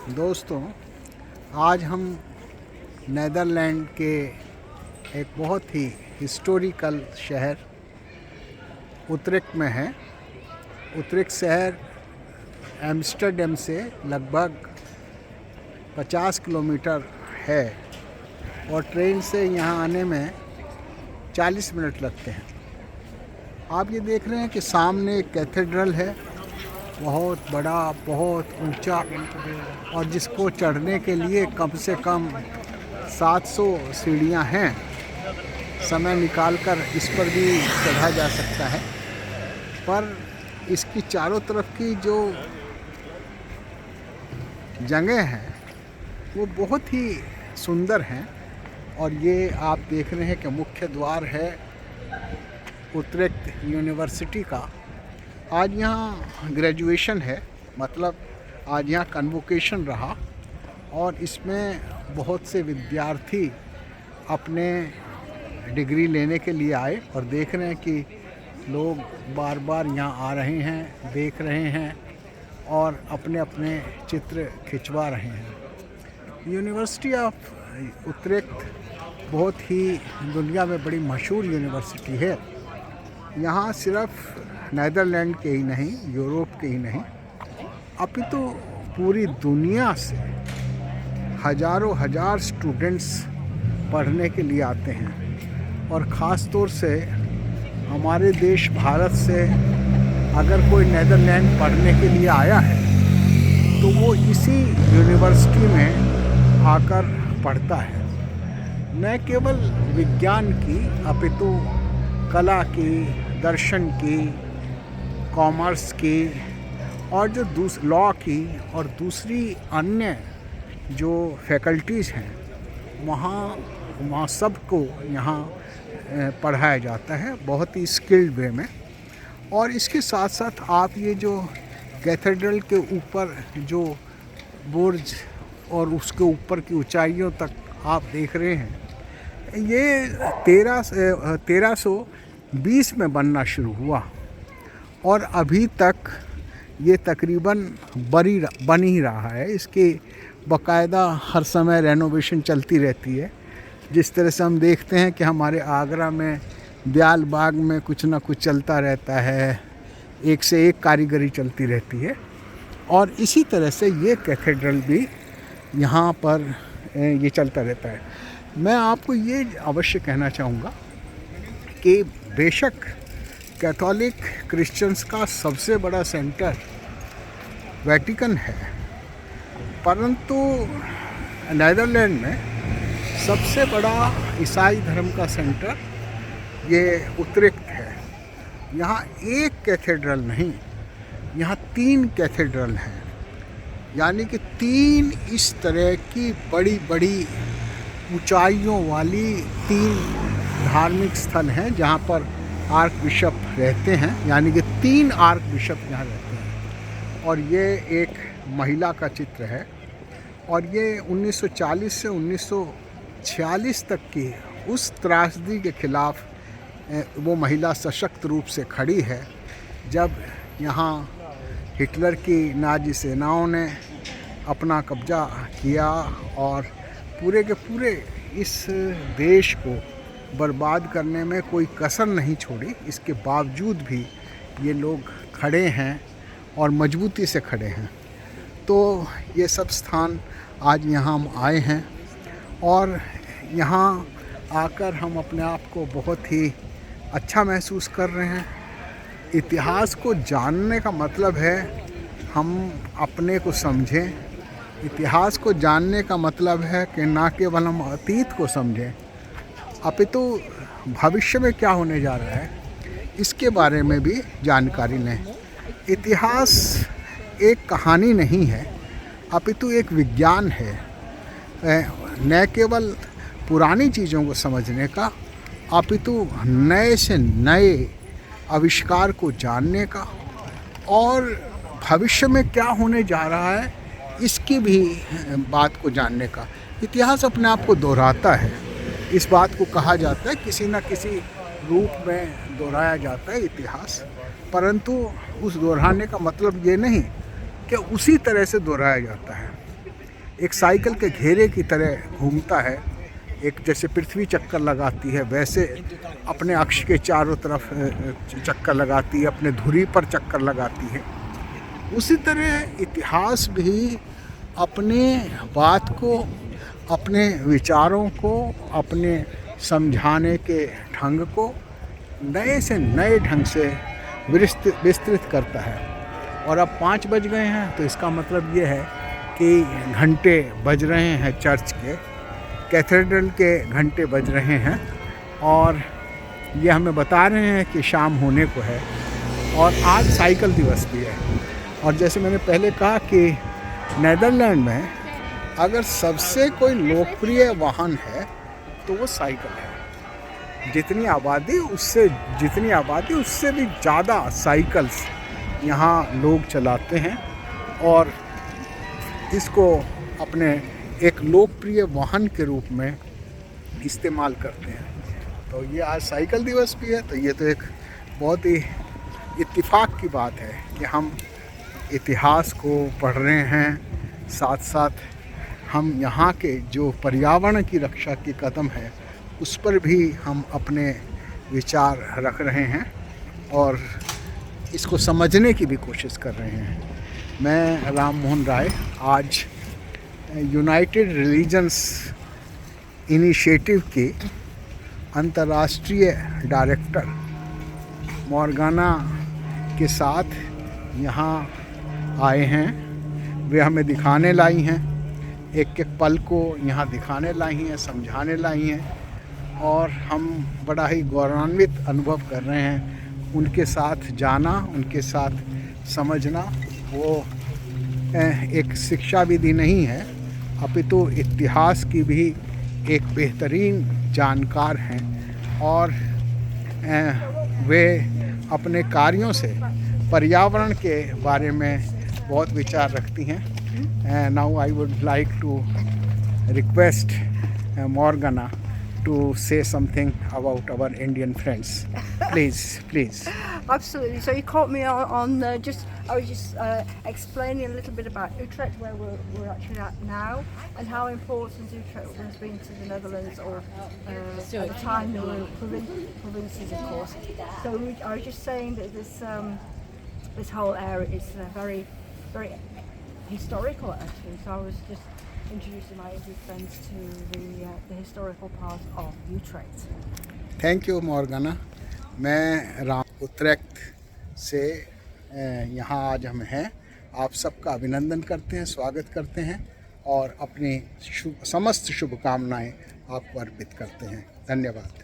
दोस्तों, आज हम नीदरलैंड के एक बहुत ही हिस्टोरिकल शहर उतरेक्ट में हैं। उतरेक्ट शहर एम्स्टर्डम से लगभग 50 किलोमीटर है और ट्रेन से यहाँ आने में 40 मिनट लगते हैं। आप ये देख रहे हैं कि सामने एक कैथेड्रल है, बहुत बड़ा, बहुत ऊंचा, और जिसको चढ़ने के लिए कम से कम 700 सीढ़ियाँ हैं। समय निकालकर इस पर भी चढ़ा जा सकता है, पर इसकी चारों तरफ की जो जगह हैं वो बहुत ही सुंदर हैं। और ये आप देख रहे हैं कि मुख्य द्वार है उतरेक्ट यूनिवर्सिटी का। आज यहाँ ग्रेजुएशन है, मतलब आज यहाँ कन्वोकेशन रहा और इसमें बहुत से विद्यार्थी अपने डिग्री लेने के लिए आए और देख रहे हैं कि लोग बार बार यहाँ आ रहे हैं, देख रहे हैं और अपने अपने चित्र खिंचवा रहे हैं। यूनिवर्सिटी ऑफ उतरेक्ट बहुत ही दुनिया में बड़ी मशहूर यूनिवर्सिटी है। यहाँ सिर्फ नीदरलैंड के ही नहीं, यूरोप के ही नहीं, अपितु पूरी दुनिया से हजारों हजार स्टूडेंट्स पढ़ने के लिए आते हैं। और ख़ास तौर से हमारे देश भारत से अगर कोई नीदरलैंड पढ़ने के लिए आया है तो वो इसी यूनिवर्सिटी में आकर पढ़ता है। न केवल विज्ञान की अपितु कला की, दर्शन की, कॉमर्स की और जो लॉ की और दूसरी अन्य जो फैकल्टीज़ हैं वहाँ सबको यहाँ पढ़ाया जाता है बहुत ही स्किल्ड वे में। और इसके साथ साथ आप ये जो कैथेड्रल के ऊपर जो बुर्ज और उसके ऊपर की ऊंचाइयों तक आप देख रहे हैं, ये 1320 में बनना शुरू हुआ और अभी तक ये तकरीबन बन ही रहा है। इसकी बाकायदा हर समय रेनोवेशन चलती रहती है। जिस तरह से हम देखते हैं कि हमारे आगरा में ब्याल बाग में कुछ ना कुछ चलता रहता है, एक से एक कारीगरी चलती रहती है। और इसी तरह से ये कैथेड्रल भी यहाँ पर ये चलता रहता है। मैं आपको ये अवश्य कहना चाहूँगा कि बेशक कैथोलिक क्रिश्चियंस का सबसे बड़ा सेंटर वेटिकन है, परंतु नीदरलैंड में सबसे बड़ा ईसाई धर्म का सेंटर ये उतरेक्ट है। यहाँ एक कैथेड्रल नहीं, यहाँ 3 कैथेड्रल हैं, यानी कि 3 इस तरह की बड़ी बड़ी ऊंचाइयों वाली 3 धार्मिक स्थल हैं जहाँ पर आर्क बिशप रहते हैं, यानी कि 3 आर्क बिशप यहाँ रहते हैं। और ये एक महिला का चित्र है और ये 1940 से 1946 तक की उस त्रासदी के खिलाफ वो महिला सशक्त रूप से खड़ी है जब यहाँ हिटलर की नाज़ी सेनाओं ने अपना कब्जा किया और पूरे के पूरे इस देश को बर्बाद करने में कोई कसर नहीं छोड़ी। इसके बावजूद भी ये लोग खड़े हैं और मजबूती से खड़े हैं। तो ये सब स्थान आज यहाँ हम आए हैं और यहाँ आकर हम अपने आप को बहुत ही अच्छा महसूस कर रहे हैं। इतिहास को जानने का मतलब है हम अपने को समझें। इतिहास को जानने का मतलब है कि ना केवल हम अतीत को समझें अपितु भविष्य में क्या होने जा रहा है इसके बारे में भी जानकारी लें। इतिहास एक कहानी नहीं है अपितु एक विज्ञान है, न केवल पुरानी चीज़ों को समझने का अपितु नए से नए आविष्कार को जानने का और भविष्य में क्या होने जा रहा है इसकी भी बात को जानने का। इतिहास अपने आप को दोहराता है, इस बात को कहा जाता है, किसी न किसी रूप में दोहराया जाता है इतिहास, परंतु उस दोहराने का मतलब ये नहीं कि उसी तरह से दोहराया जाता है। एक साइकिल के घेरे की तरह घूमता है। एक जैसे पृथ्वी चक्कर लगाती है वैसे अपने अक्ष के चारों तरफ चक्कर लगाती है, अपने धुरी पर चक्कर लगाती है। उसी तरह इतिहास भी अपने बात को, अपने विचारों को, अपने समझाने के ढंग को नए से नए ढंग से विस्तृत करता है। और अब 5 बज गए हैं तो इसका मतलब ये है कि घंटे बज रहे हैं, चर्च के कैथेड्रल के घंटे बज रहे हैं और ये हमें बता रहे हैं कि शाम होने को है। और आज साइकिल दिवस भी है। और जैसे मैंने पहले कहा कि नीदरलैंड में अगर सबसे कोई लोकप्रिय वाहन है तो वो साइकिल है। जितनी आबादी उससे भी ज़्यादा साइकिल्स यहाँ लोग चलाते हैं और इसको अपने एक लोकप्रिय वाहन के रूप में इस्तेमाल करते हैं। तो ये आज साइकिल दिवस भी है, तो ये तो एक बहुत ही इत्तेफाक की बात है कि हम इतिहास को पढ़ रहे हैं, साथ साथ हम यहाँ के जो पर्यावरण की रक्षा के कदम है उस पर भी हम अपने विचार रख रहे हैं और इसको समझने की भी कोशिश कर रहे हैं। मैं राम मोहन राय आज यूनाइटेड रिलीजन्स इनिशिएटिव के अंतर्राष्ट्रीय डायरेक्टर मॉर्गाना के साथ यहाँ आए हैं। वे हमें दिखाने लाई हैं, एक एक पल को यहाँ दिखाने लाई हैं, समझाने लाई हैं और हम बड़ा ही गौरवान्वित अनुभव कर रहे हैं। उनके साथ जाना, उनके साथ समझना वो एक शिक्षा विधि नहीं है अपितु इतिहास की भी एक बेहतरीन जानकार हैं और वे अपने कार्यों से पर्यावरण के बारे में बहुत विचार रखती हैं। Now I would like to request Morgana to say something about our Indian friends. Please. Absolutely. So you caught me on I was just explaining a little bit about Utrecht, where we're actually at now, and how important Utrecht has been to the Netherlands, or at the time there were provinces, of course. So I was just saying that this whole area is very, very historical, actually. So I was just introducing my English friends to the historical part of Utrecht. Thank you Morgana. मैं Ram Utrecht से यहाँ आज हम हैं। आप सबका अभिनंदन करते हैं, स्वागत करते हैं और अपनी समस्त शुभकामनाएं आपको अर्पित करते हैं। धन्यवाद।